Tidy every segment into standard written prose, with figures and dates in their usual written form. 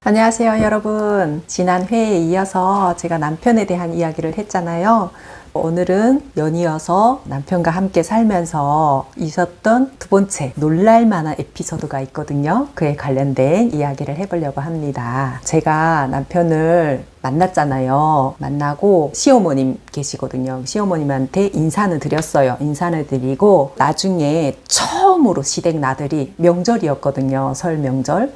안녕하세요, 여러분. 지난 회에 이어서 제가 남편에 대한 이야기를 했잖아요. 오늘은 연이어서 남편과 함께 살면서 있었던 두 번째 놀랄만한 에피소드가 있거든요. 그에 관련된 이야기를 해보려고 합니다. 제가 남편을 만났잖아요. 만나고 시어머님 계시거든요. 시어머님한테 인사는 드렸어요. 인사는 드리고 나중에 처음으로 시댁 나들이 명절이었거든요. 설 명절.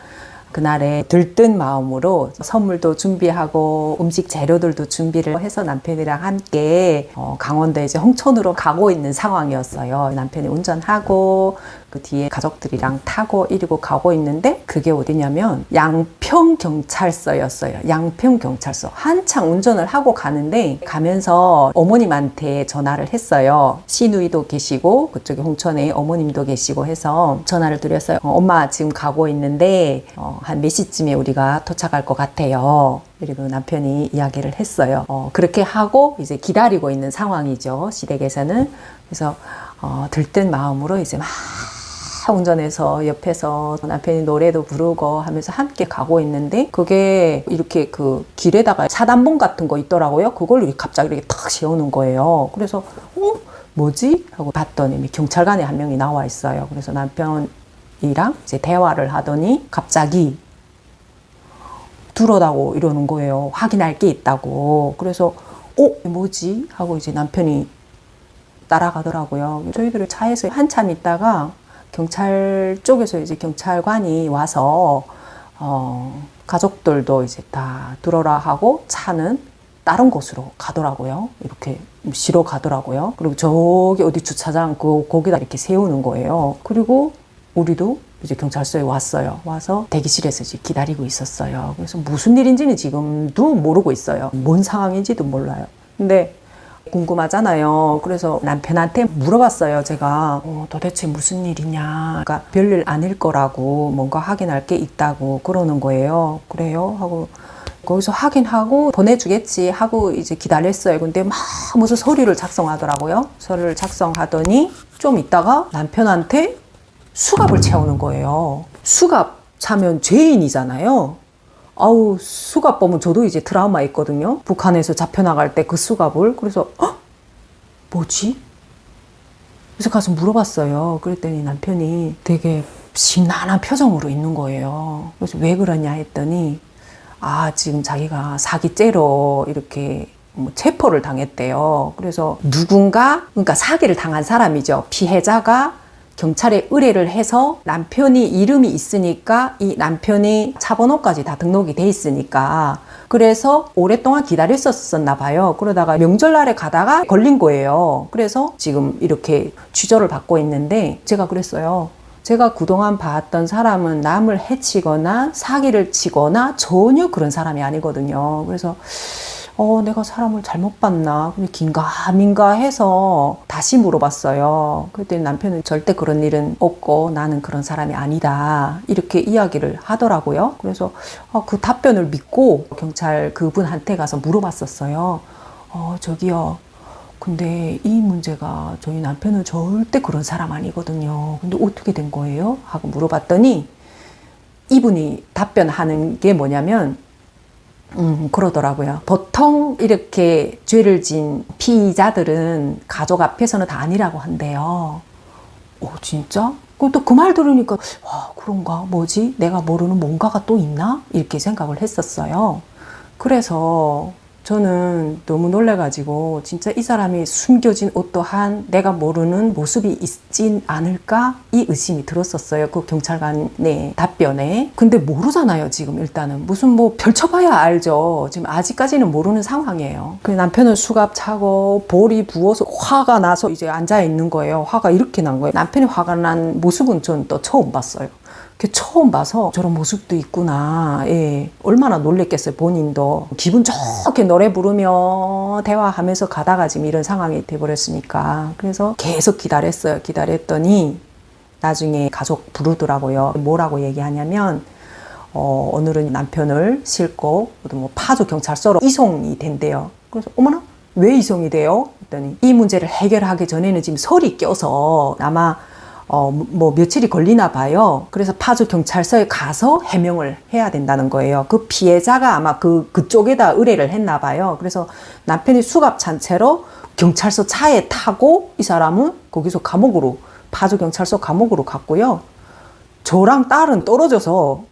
그날에 들뜬 마음으로 선물도 준비하고 음식 재료들도 준비를 해서 남편이랑 함께 강원도 이제 홍천으로 가고 있는 상황이었어요. 남편이 운전하고 그 뒤에 가족들이랑 타고 이러고 가고 있는데 그게 어디냐면 양평경찰서였어요. 양평경찰서. 한창 운전을 하고 가는데 가면서 어머님한테 전화를 했어요. 시누이도 계시고 그쪽에 홍천에 어머님도 계시고 해서 전화를 드렸어요. 엄마 지금 가고 있는데 한 몇 시쯤에 우리가 도착할 것 같아요. 그리고 남편이 이야기를 했어요. 그렇게 하고 이제 기다리고 있는 상황이죠. 시댁에서는. 그래서 들뜬 마음으로 이제 막 운전해서 옆에서 남편이 노래도 부르고 하면서 함께 가고 있는데 그게 이렇게 그 길에다가 차단봉 같은 거 있더라고요. 그걸 이렇게 갑자기 이렇게 탁 세우는 거예요. 그래서 뭐지? 하고 봤더니 경찰관이 한 명이 나와 있어요. 그래서 남편이랑 이제 대화를 하더니 갑자기 들어오라고 이러는 거예요. 확인할 게 있다고. 그래서 뭐지? 하고 이제 남편이 따라가더라고요. 저희들을 차에서 한참 있다가 경찰 쪽에서 이제 경찰관이 와서 가족들도 이제 다 들어라 하고 차는 다른 곳으로 가더라고요. 이렇게 쉬러 가더라고요. 그리고 저기 어디 주차장 거기다 이렇게 세우는 거예요. 그리고 우리도 이제 경찰서에 왔어요. 와서 대기실에서 이제 기다리고 있었어요. 그래서 무슨 일인지는 지금도 모르고 있어요. 뭔 상황인지도 몰라요. 근데 궁금하잖아요. 그래서 남편한테 물어봤어요. 제가 도대체 무슨 일이냐. 그러니까 별일 아닐 거라고 뭔가 확인할 게 있다고 그러는 거예요. 그래요? 하고 거기서 확인하고 보내주겠지 하고 이제 기다렸어요. 근데 막 무슨 서류를 작성하더라고요. 서류를 작성하더니 좀 있다가 남편한테 수갑을 채우는 거예요. 수갑 차면 죄인이잖아요. 아우, 수갑 보면 저도 이제 트라우마 있거든요. 북한에서 잡혀나갈 때 그 수갑을. 그래서 뭐지? 그래서 가서 물어봤어요. 그랬더니 남편이 되게 심란한 표정으로 있는 거예요. 그래서 왜 그러냐 했더니 지금 자기가 사기죄로 이렇게 체포를 당했대요. 그래서 그러니까 사기를 당한 사람이죠. 피해자가 경찰에 의뢰를 해서 남편이 이름이 있으니까 이 남편이 차 번호까지 다 등록이 돼 있으니까 그래서 오랫동안 기다렸었나 봐요. 그러다가 명절날에 가다가 걸린 거예요. 그래서 지금 이렇게 취조를 받고 있는데 제가 그랬어요. 제가 그동안 봤던 사람은 남을 해치거나 사기를 치거나 전혀 그런 사람이 아니거든요. 그래서 내가 사람을 잘못 봤나? 근데 긴가민가 해서 다시 물어봤어요. 그랬더니 남편은 절대 그런 일은 없고 나는 그런 사람이 아니다. 이렇게 이야기를 하더라고요. 그래서 그 답변을 믿고 경찰 그분한테 가서 물어봤었어요. 저기요. 근데 이 문제가 저희 남편은 절대 그런 사람 아니거든요. 근데 어떻게 된 거예요? 하고 물어봤더니 이분이 답변하는 게 뭐냐면 그러더라고요. 보통 이렇게 죄를 진 피의자들은 가족 앞에서는 다 아니라고 한대요. 진짜? 그럼 또 그 말 들으니까 그런가? 뭐지? 내가 모르는 뭔가가 또 있나? 이렇게 생각을 했었어요. 그래서 저는 너무 놀래가지고 진짜 이 사람이 숨겨진 어떠한 내가 모르는 모습이 있진 않을까? 이 의심이 들었었어요. 그 경찰관의 답변에. 근데 모르잖아요, 지금 일단은. 무슨 펼쳐봐야 알죠. 지금 아직까지는 모르는 상황이에요. 그 남편은 수갑 차고 볼이 부어서 화가 나서 이제 앉아있는 거예요. 화가 이렇게 난 거예요. 남편이 화가 난 모습은 전 또 처음 봤어요. 처음 봐서 저런 모습도 있구나. 예. 얼마나 놀랬겠어요, 본인도. 기분 좋게 노래 부르며 대화하면서 가다가 지금 이런 상황이 돼버렸으니까. 그래서 계속 기다렸어요. 기다렸더니 나중에 가족 부르더라고요. 뭐라고 얘기하냐면 오늘은 남편을 싣고 파주 경찰서로 이송이 된대요. 그래서 어머나? 왜 이송이 돼요? 했더니 이 문제를 해결하기 전에는 지금 설이 껴서 아마 뭐 며칠이 걸리나 봐요. 그래서 파주 경찰서에 가서 해명을 해야 된다는 거예요. 그 피해자가 아마 그쪽에다 의뢰를 했나 봐요. 그래서 남편이 수갑 찬 채로 경찰서 차에 타고 이 사람은 거기서 감옥으로, 파주 경찰서 감옥으로 갔고요. 저랑 딸은 떨어져서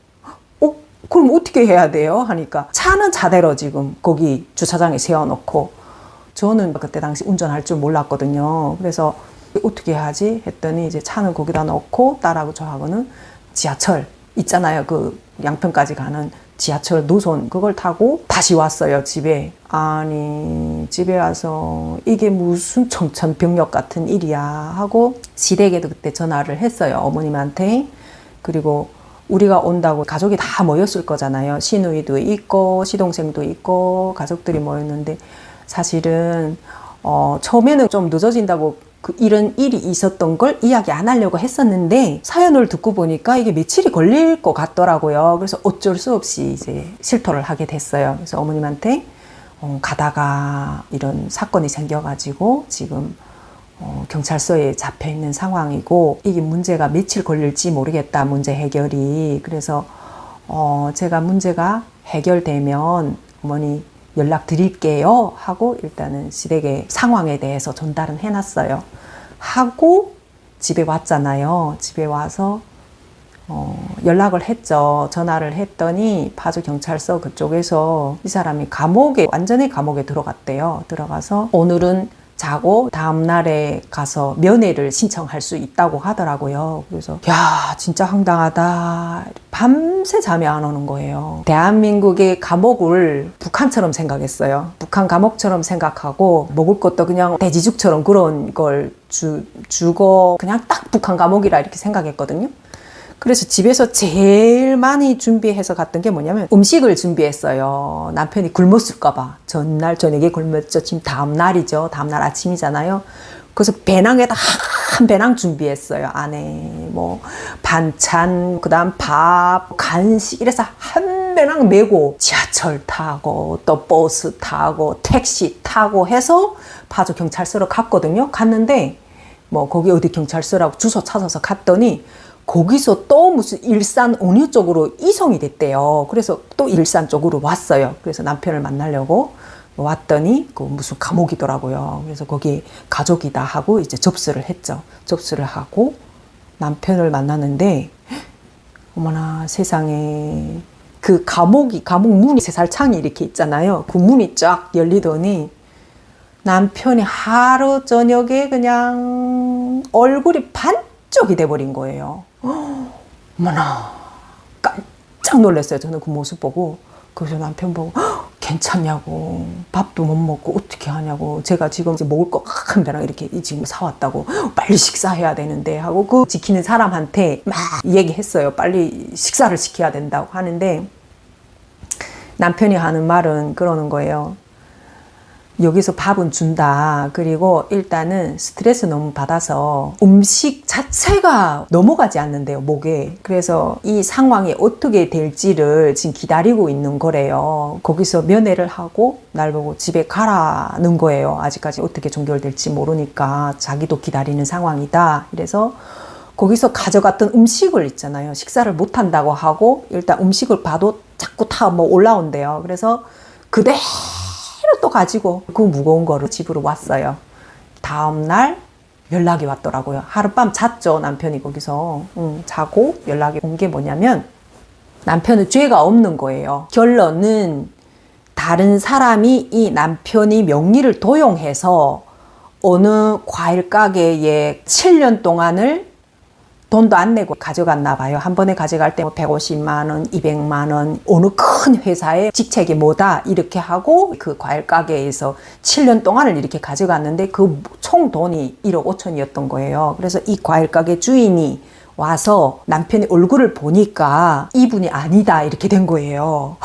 그럼 어떻게 해야 돼요? 하니까 차는 차대로 지금 거기 주차장에 세워놓고, 저는 그때 당시 운전할 줄 몰랐거든요. 그래서 어떻게 해야지 했더니 이제 차는 거기다 넣고 딸하고 저하고는 지하철 있잖아요. 그 양평까지 가는 지하철 노선, 그걸 타고 다시 왔어요, 집에. 아니, 집에 와서 이게 무슨 청천벽력 같은 일이야 하고 시댁에도 그때 전화를 했어요, 어머님한테. 그리고 우리가 온다고 가족이 다 모였을 거잖아요. 시누이도 있고 시동생도 있고 가족들이 모였는데, 사실은 처음에는 좀 늦어진다고 이런 일이 있었던 걸 이야기 안 하려고 했었는데, 사연을 듣고 보니까 이게 며칠이 걸릴 것 같더라고요. 그래서 어쩔 수 없이 이제 실토를 하게 됐어요. 그래서 어머님한테 가다가 이런 사건이 생겨가지고 지금 경찰서에 잡혀 있는 상황이고, 이게 문제가 며칠 걸릴지 모르겠다, 문제 해결이. 그래서 제가 문제가 해결되면 어머니 연락 드릴게요 하고 일단은 시댁의 상황에 대해서 전달은 해놨어요. 하고 집에 왔잖아요. 집에 와서 연락을 했죠. 전화를 했더니 파주 경찰서 그쪽에서 이 사람이 감옥에, 완전히 감옥에 들어갔대요. 들어가서 오늘은 자고 다음날에 가서 면회를 신청할 수 있다고 하더라고요. 그래서 야, 진짜 황당하다. 밤새 잠이 안 오는 거예요. 대한민국의 감옥을 북한처럼 생각했어요. 북한 감옥처럼 생각하고, 먹을 것도 그냥 돼지죽처럼 그런 걸 주고 그냥 딱 북한 감옥이라 이렇게 생각했거든요. 그래서 집에서 제일 많이 준비해서 갔던 게 뭐냐면 음식을 준비했어요. 남편이 굶었을까봐. 전날 저녁에 굶었죠. 지금 다음날이죠. 다음날 아침이잖아요. 그래서 배낭에다 한 배낭 준비했어요. 안에 뭐 반찬, 그 다음 밥, 간식 이래서 한 배낭 메고 지하철 타고 또 버스 타고 택시 타고 해서 파주 경찰서로 갔거든요. 갔는데 뭐 거기 어디 경찰서라고 주소 찾아서 갔더니 거기서 또 무슨 일산 온유 쪽으로 이송이 됐대요. 그래서 또 일산 쪽으로 왔어요. 그래서 남편을 만나려고 왔더니 그 무슨 감옥이더라고요. 그래서 거기 가족이다 하고 이제 접수를 했죠. 접수를 하고 남편을 만나는데, 어머나 세상에, 그 감옥 문이 세살창이 이렇게 있잖아요. 그 문이 쫙 열리더니 남편이 하루 저녁에 그냥 얼굴이 반쪽이 돼버린 거예요. 어머나, 깜짝 놀랐어요. 저는 그 모습 보고. 그래서 남편 보고 괜찮냐고, 밥도 못 먹고 어떻게 하냐고, 제가 지금 이제 먹을 거 한 배랑 이렇게 지금 사왔다고, 빨리 식사해야 되는데 하고 그 지키는 사람한테 막 얘기했어요. 빨리 식사를 시켜야 된다고 하는데, 남편이 하는 말은 그러는 거예요. 여기서 밥은 준다. 그리고 일단은 스트레스 너무 받아서 음식 자체가 넘어가지 않는데요, 목에. 그래서 이 상황이 어떻게 될지를 지금 기다리고 있는 거래요. 거기서 면회를 하고 날 보고 집에 가라는 거예요. 아직까지 어떻게 종결될지 모르니까 자기도 기다리는 상황이다. 그래서 거기서 가져갔던 음식을 있잖아요. 식사를 못 한다고 하고 일단 음식을 봐도 자꾸 다 뭐 올라온대요. 그래서 그대로 또 가지고 그 무거운 거를 집으로 왔어요. 다음날 연락이 왔더라고요. 하룻밤 잤죠, 남편이 거기서. 자고 연락이 온 게 뭐냐면 남편은 죄가 없는 거예요. 결론은 다른 사람이 이 남편이 명의를 도용해서 어느 과일 가게에 7년 동안을 돈도 안 내고 가져갔나 봐요. 한 번에 가져갈 때 150만 원, 200만 원, 어느 큰 회사의 직책이 뭐다 이렇게 하고 그 과일 가게에서 7년 동안을 이렇게 가져갔는데 그 총 돈이 1억 5천이었던 거예요. 그래서 이 과일 가게 주인이 와서 남편의 얼굴을 보니까 이분이 아니다 이렇게 된 거예요.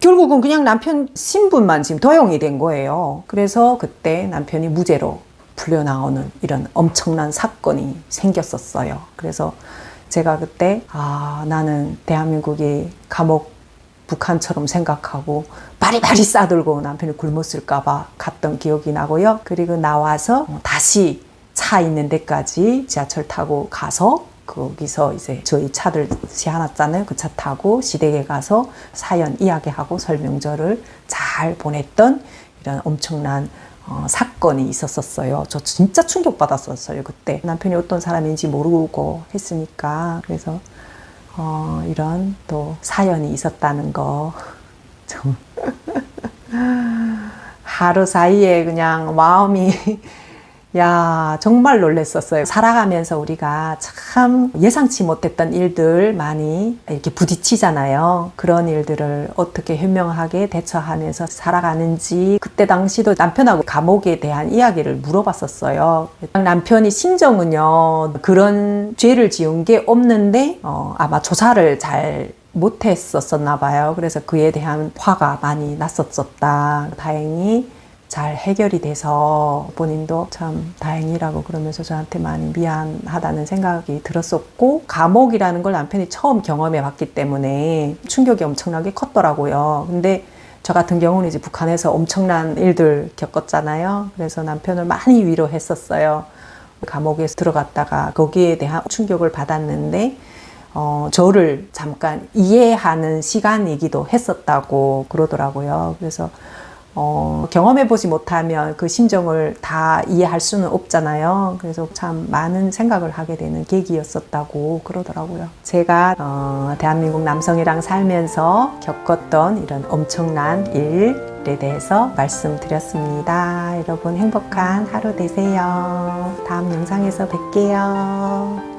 결국은 그냥 남편 신분만 지금 도용이 된 거예요. 그래서 그때 남편이 무죄로 풀려나오는 이런 엄청난 사건이 생겼었어요. 그래서 제가 그때 나는 대한민국이 감옥 북한처럼 생각하고 바리바리 싸들고 남편이 굶었을까 봐 갔던 기억이 나고요. 그리고 나와서 다시 차 있는 데까지 지하철 타고 가서 거기서 이제 저희 차들 세워놨잖아요. 그 차 타고 시댁에 가서 사연 이야기하고 설명절을 잘 보냈던 이런 엄청난 사건이 있었어요. 저 진짜 충격받았었어요. 그때 남편이 어떤 사람인지 모르고 했으니까. 그래서 이런 또 사연이 있었다는 거 좀 하루 사이에 그냥 마음이 야, 정말 놀랬었어요. 살아가면서 우리가 참 예상치 못했던 일들 많이 이렇게 부딪히잖아요. 그런 일들을 어떻게 현명하게 대처하면서 살아가는지 그때 당시도 남편하고 감옥에 대한 이야기를 물어봤었어요. 남편이 심정은요, 그런 죄를 지은 게 없는데 아마 조사를 잘 못했었나 봐요. 그래서 그에 대한 화가 많이 났었다. 다행히 잘 해결이 돼서 본인도 참 다행이라고 그러면서 저한테 많이 미안하다는 생각이 들었었고, 감옥이라는 걸 남편이 처음 경험해 봤기 때문에 충격이 엄청나게 컸더라고요. 근데 저 같은 경우는 이제 북한에서 엄청난 일들 겪었잖아요. 그래서 남편을 많이 위로했었어요. 감옥에 들어갔다가 거기에 대한 충격을 받았는데 저를 잠깐 이해하는 시간이기도 했었다고 그러더라고요. 그래서 경험해보지 못하면 그 심정을 다 이해할 수는 없잖아요. 그래서 참 많은 생각을 하게 되는 계기였었다고 그러더라고요. 제가 대한민국 남성이랑 살면서 겪었던 이런 엄청난 일에 대해서 말씀드렸습니다. 여러분 행복한 하루 되세요. 다음 영상에서 뵐게요.